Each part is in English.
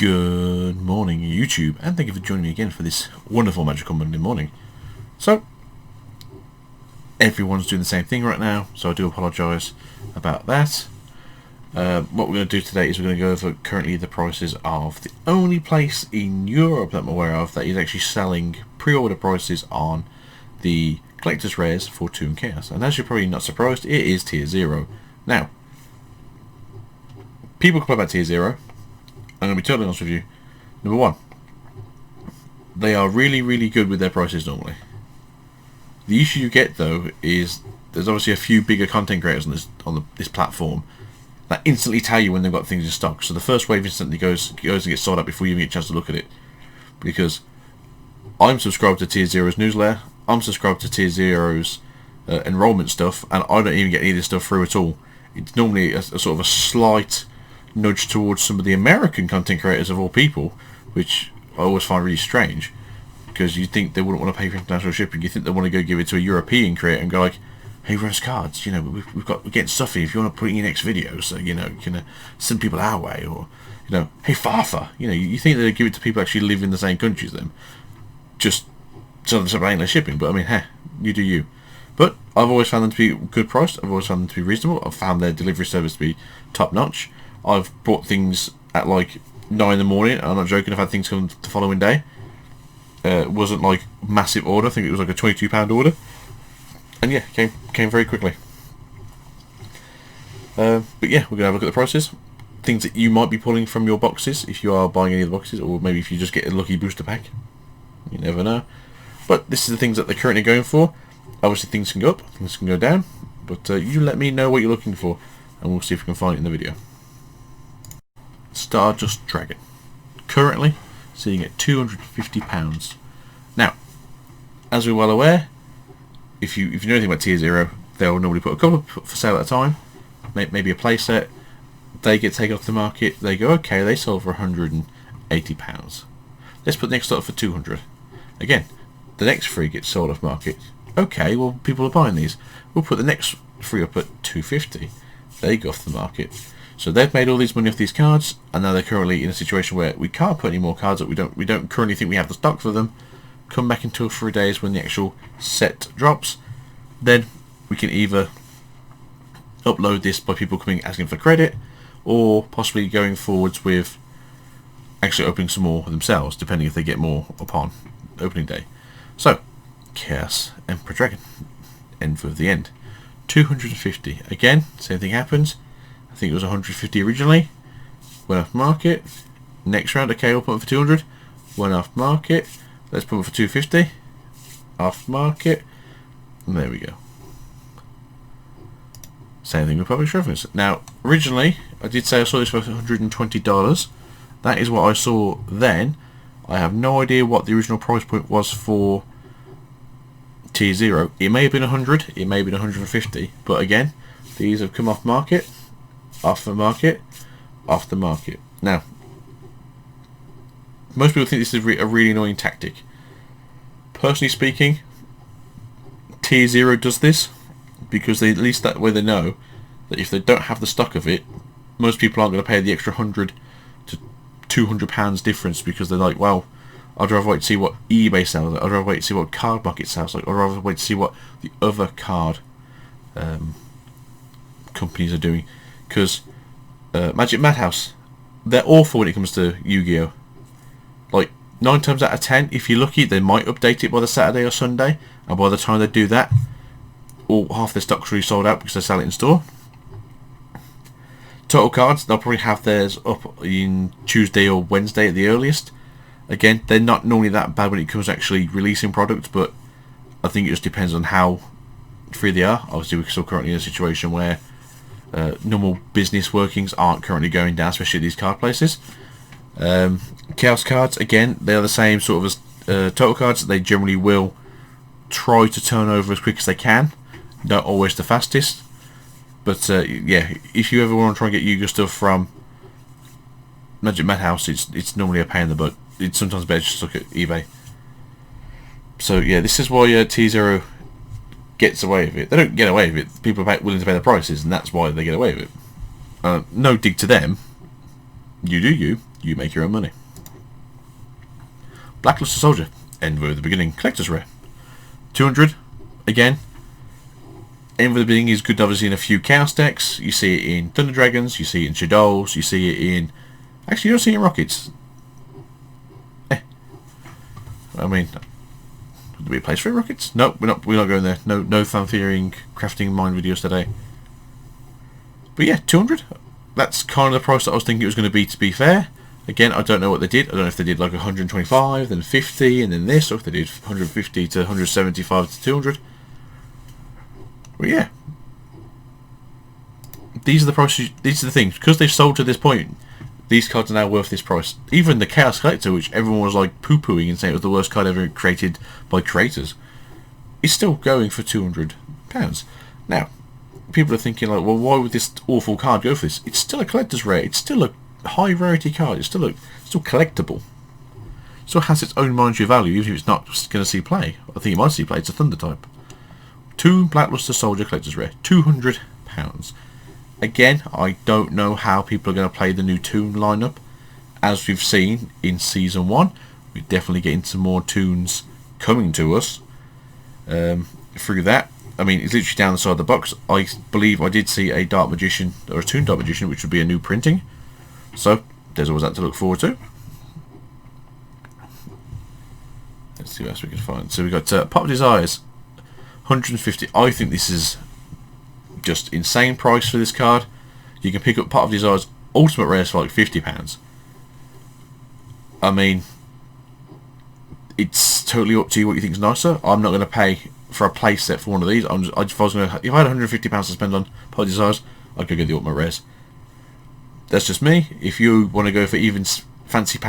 Good morning, YouTube, and thank you for joining me again for this wonderful magical Monday morning. So, everyone's doing the same thing right now, so I do apologise about that. What we're going to do today is we're going to go over currently the prices of the only place in Europe that I'm aware of that is actually selling pre-order prices on the collector's rares for Toon Chaos. And as you're probably not surprised, it is Tier 0. Now, people complain about Tier 0. I'm going to be totally honest with you. Number one, they are really good with their prices normally. The issue you get though is there's obviously a few bigger content creators on this platform that instantly tell you when they've got things in stock. So the first wave instantly goes and gets sold out before you even get a chance to look at it. Because I'm subscribed to Tier 0's newsletter, I'm subscribed to Tier 0's enrollment stuff, and I don't even get any of this stuff through at all. It's normally a sort of a slight nudge towards some of the American content creators of all people, which I always find really strange, because you think they wouldn't want to pay for international shipping. You think they want to go give it to a European creator and go like, hey, run us cards, you know, we're getting stuff in, if you want to put it in your next video, so you know, you can send people our way, or you know, hey Fafa, you know, you think they give it to people who actually live in the same country as them, just so them some less shipping. But I mean, hey, you do you. But I've always found them to be good priced, I've always found them to be reasonable, I've found their delivery service to be top notch. I've bought things at like 9 in the morning. I'm not joking. I've had things come the following day. It wasn't like massive order. I think it was like a £22 order, and yeah, came very quickly. But yeah, we're gonna have a look at the prices, things that you might be pulling from your boxes if you are buying any of the boxes, or maybe if you just get a lucky booster pack. You never know. But this is the things that they're currently going for. Obviously, things can go up, things can go down. But you let me know what you're looking for, and we'll see if we can find it in the video. Stardust Dragon, currently sitting at £250. Now, as we're well aware, if you know anything about Tier 0, they'll normally put a couple for sale at a time, maybe a playset. They get taken off the market. They go, okay, they sold for £180. Let's put the next lot for 200. Again, the next three gets sold off market. Okay, well, people are buying these. We'll put the next three up at 250. They go off the market. So they've made all these money off these cards, and now they're currently in a situation where we can't put any more cards up. We don't currently think we have the stock for them. Come back in 2 or 3 days when the actual set drops. Then we can either upload this by people coming asking for credit, or possibly going forwards with actually opening some more themselves, depending if they get more upon opening day. So, Chaos Emperor Dragon, end of the end. 250. Again, same thing happens. I think it was 150 originally, went off market. Next round, okay, we'll put it for 200, went off market. Let's put it for 250, off market, and there we go. Same thing with public reference. Now, originally, I did say I saw this for $120. That is what I saw then. I have no idea what the original price point was for Tier 0. It may have been 100, it may have been 150, but again, these have come off market. Off the market, off the market. Now, most people think this is a really annoying tactic. Personally speaking, Tier 0 does this because they, at least that way they know that if they don't have the stock of it, most people aren't going to pay the extra £100 to £200 difference, because they're like, well, I'd rather wait to see what eBay sells. I'd rather wait to see what Card Market sells like. I'd rather wait to see what the other card companies are doing. Because Magic Madhouse, they're awful when it comes to Yu-Gi-Oh! Like 9 times out of 10, if you're lucky, they might update it by the Saturday or Sunday, and by the time they do that, half their stock's already sold out because they sell it in store. Total Cards, they'll probably have theirs up in Tuesday or Wednesday at the earliest. Again, they're not normally that bad when it comes to actually releasing products, but I think it just depends on how free they are. Obviously, we're still currently in a situation where normal business workings aren't currently going down, especially at these card places. Chaos cards, again, they're the same sort of as Total Cards. They generally will try to turn over as quick as they can, not always the fastest. But yeah, if you ever want to try and get Yugioh stuff from Magic Madhouse, it's normally a pain in the butt. It's sometimes better just to look at eBay. So yeah, this is why Tier 0 gets away with it. They don't get away with it. People are willing to pay the prices, and that's why they get away with it. No dig to them. You do you make your own money. Blackluster Soldier, End with the Beginning, Collector's Rare. 200, again. End with the Beginning is good obviously in a few Chaos decks. You see it in Thunder Dragons, you see it in Shadows, you see it in... Actually, you don't see it in Rockets. I mean, would there be a place for it, Rockets? No, we're not going there. No fanfaring, crafting mine videos today. But yeah, 200. That's kind of the price that I was thinking it was going to be fair. Again, I don't know what they did. I don't know if they did like 125, then 50, and then this, or if they did 150 to 175 to 200. But yeah. These are the prices, these are the things. Because they've sold to this point, these cards are now worth this price. Even the Chaos Collector, which everyone was like poo-pooing and saying it was the worst card ever created by creators, is still going for £200. Now, people are thinking like, well, why would this awful card go for this? It's still a collector's rare. It's still a high rarity card. It's still collectible. It still has its own monetary value, even if it's not going to see play. I think it might see play. It's a Thunder type. Toon Blackluster Soldier collector's rare, £200. Again, I don't know how people are going to play the new Toon lineup. As we've seen in Season 1, we're definitely getting some more Toons coming to us through that. I mean, it's literally down the side of the box. I believe I did see a Dark Magician, or a Toon Dark Magician, which would be a new printing. So, there's always that to look forward to. Let's see what else we can find. So we've got Pot of Desires, 150. I think this is just insane price for this card. You can pick up Pot of Desires Ultimate Rares for like £50. I mean, it's totally up to you what you think is nicer. I'm not going to pay for a play set for one of these. If I had £150 to spend on Pot of Desires, I'd go get the Ultimate Rares. That's just me. If you want to go for even fancier,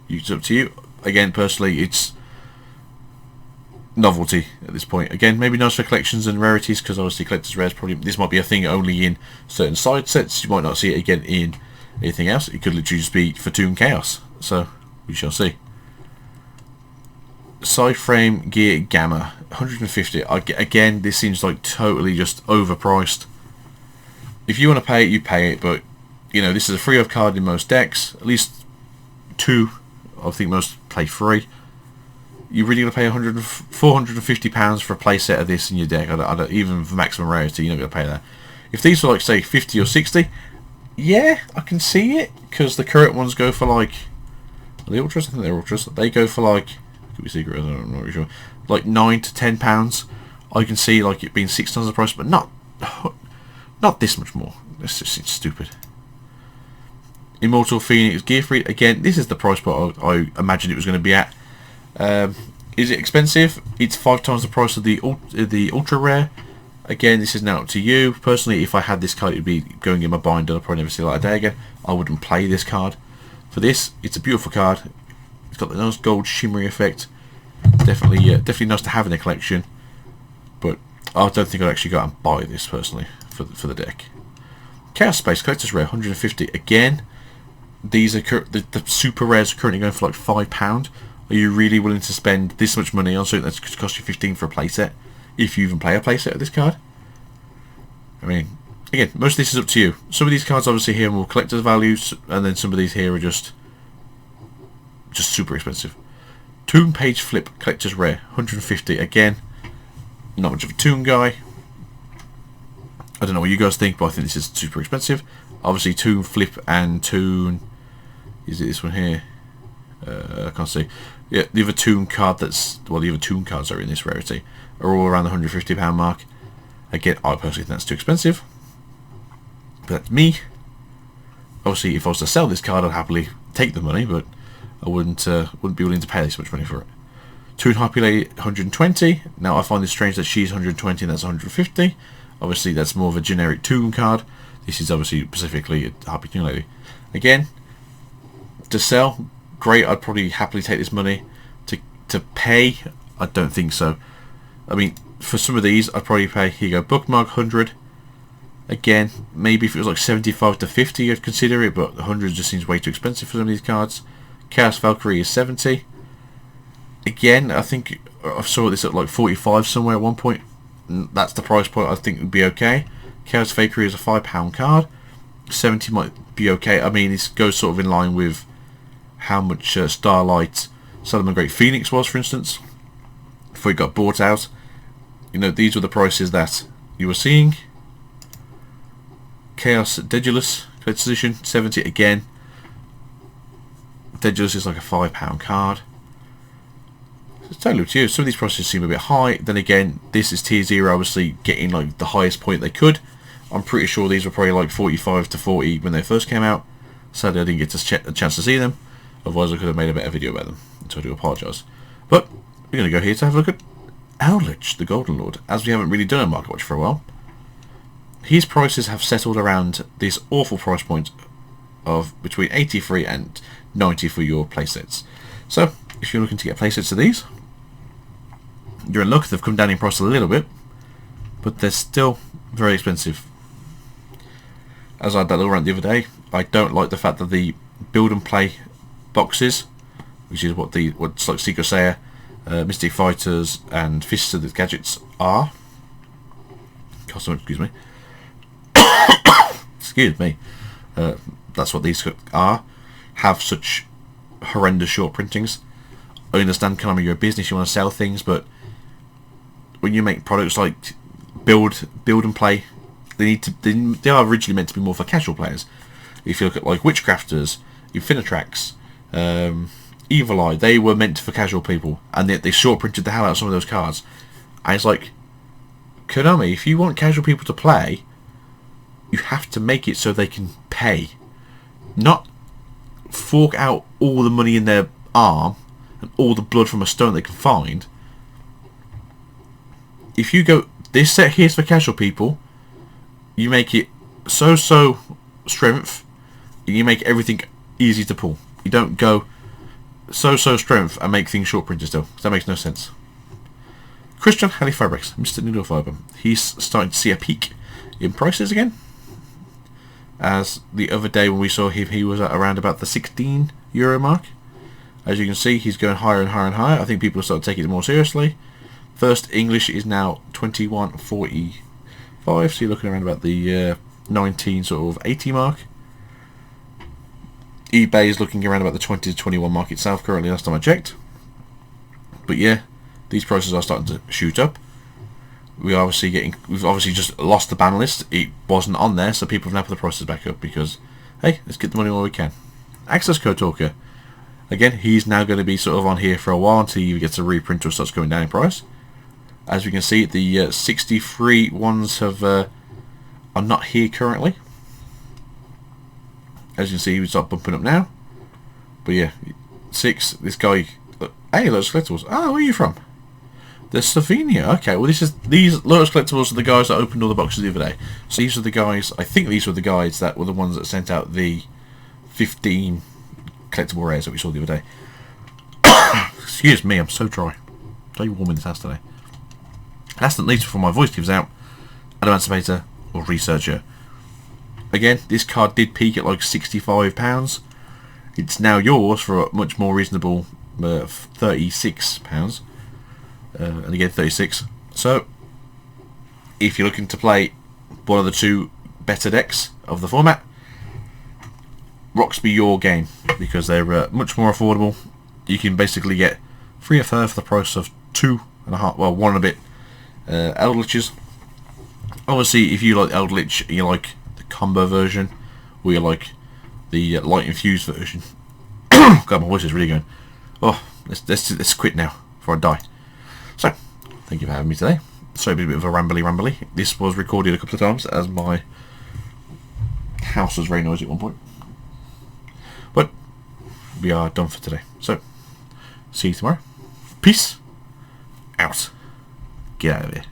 it's up to you. Again, personally, it's novelty at this point. Again, maybe nice for collections and rarities, because obviously collector's rares probably, this might be a thing only in certain side sets. You might not see it again in anything else. It could literally just be for Toon Chaos. So we shall see. Side frame gear Gamma, 150. Again, this seems like totally just overpriced. If you want to pay it, you pay it, but you know, this is a free of card in most decks. At least 2. I think most play free. You're really going to pay £450 for a playset of this in your deck. Even for maximum rarity, you're not going to pay that. If these were like, say, 50 or 60, yeah, I can see it, because the current ones go for like, are they Ultras? I think they're Ultras. They go for like, could be secret, I'm not really sure, like £9 to £10. I can see like it being 6 times the price, but not this much more. It's just stupid. Immortal Phoenix Gearfried. Again, this is the price point I imagined it was going to be at. Is it expensive? It's 5 times the price of the ultra rare. Again, this is now up to you. Personally, if I had this card, it would be going in my binder. I'll probably never see it like a day again. I wouldn't play this card. For this, it's a beautiful card. It's got the nice gold shimmery effect. Definitely nice to have in a collection. But I don't think I'd actually go out and buy this personally for the deck. Chaos Space Collector's Rare, 150. Again, these are the super rares are currently going for like £5. Are you really willing to spend this much money on something that's going to cost you 15 for a playset? If you even play a playset of this card? I mean, again, most of this is up to you. Some of these cards obviously here are more collector's values, and then some of these here are just super expensive. Toon Page Flip Collector's Rare, 150. Again, not much of a Toon guy. I don't know what you guys think, but I think this is super expensive. Obviously, Toon Flip and Toon... Is it this one here? I can't see. Yeah, the other Toon card that's... Well, the other Toon cards that are in this rarity are all around the £150 mark. Again, I personally think that's too expensive. But that's me. Obviously, if I was to sell this card, I'd happily take the money, but I wouldn't be willing to pay this much money for it. Toon Harpy Lady, 120. Now, I find this strange that she's 120 and that's 150. Obviously, that's more of a generic Toon card. This is obviously specifically a Harpy Toon Lady. Again, to sell, great. I'd probably happily take this money. To pay, I don't think so. I mean, for some of these, I'd probably pay. Here you go, Bookmark, 100. Again, maybe if it was like 75 to 50, I'd consider it, but 100 just seems way too expensive for some of these cards. Chaos Valkyrie is 70. Again, I think I saw this at like 45 somewhere at one point. That's the price point I think would be okay. Chaos Valkyrie is a £5 card. 70 might be okay. I mean, this goes sort of in line with how much Starlight Solomon Great Phoenix was, for instance, before it got bought out. You know, these were the prices that you were seeing. Chaos Dedulus collector's edition, 70 again. Dedulus is like a £5 card. It's totally up to you. Some of these prices seem a bit high. Then again, this is tier 0, obviously getting like the highest point they could. I'm pretty sure these were probably like 45 to 40 when they first came out. Sadly, I didn't get a chance to see them. Otherwise, I could have made a better video about them. So I do apologise. But we're going to go here to have a look at Eldritch, the Golden Lord, as we haven't really done a Market Watch for a while. His prices have settled around this awful price point of between 83 and 90 for your playsets. So, if you're looking to get playsets of these, you're in luck. They've come down in price a little bit, but they're still very expensive. As I had that little rant the other day, I don't like the fact that the build and play boxes, which is what's like Secret Saiya, Mystic Fighters, and Fists of the Gadgets are. Excuse me. Excuse me. That's what these are. Have such horrendous short printings. I understand, Konami, you're a business, you want to sell things, but when you make products like build and play, they are originally meant to be more for casual players. If you look at like Witchcrafters, Infinitrax, Evil Eye, they were meant for casual people, and they short printed the hell out of some of those cards. And it's like, Konami, if you want casual people to play, you have to make it so they can pay, not fork out all the money in their arm and all the blood from a stone they can find. If you go, this set here's for casual people, you make it so strength, and you make everything easy to pull. You don't go so strength and make things short printed still, because that makes no sense. Christian Halifabrix, Mr. Needle Fiber, he's starting to see a peak in prices again. As the other day when we saw him, he was at around about the €16 mark. As you can see, he's going higher and higher and higher. I think people are starting to take it more seriously. First English is now 21.45, so you're looking around about the 19 sort of 80 mark. eBay is looking around about the 20 to 21 mark itself currently, last time I checked. But yeah, these prices are starting to shoot up. We've obviously just lost the ban list. It wasn't on there, so people have now put the prices back up because, hey, let's get the money while we can. Access Code Talker, again, he's now going to be sort of on here for a while until he gets a reprint or starts going down in price. As we can see, the 63 ones are not here currently. As you can see, we start bumping up now. But yeah, 6. This guy, hey, Lotus Collectibles. Oh, where are you from? The Slovenia. Okay, well these Lotus Collectibles are the guys that opened all the boxes the other day. So these are the guys, I think these were the guys that were the ones that sent out the 15 collectible rares that we saw the other day. Excuse me, I'm so dry. So warm in this house today. Last but not least, before my voice gives out, Adamantipator or Researcher. Again, this card did peak at like £65. It's now yours for a much more reasonable £36. And again 36. So if you're looking to play one of the two better decks of the format, Rocks be your game, because they're much more affordable. You can basically get 3 of her for the price of 2.5, well, 1 and a bit Eldritches. Obviously, if you like Eldritch, you like the combo version, or you like the light infused version. God, my voice is really going. Oh, let's quit now before I die. So, thank you for having me today. Sorry, a bit of a rambly. This was recorded a couple of times as my house was very noisy at one point. But we are done for today. So, see you tomorrow. Peace out. Get out of here.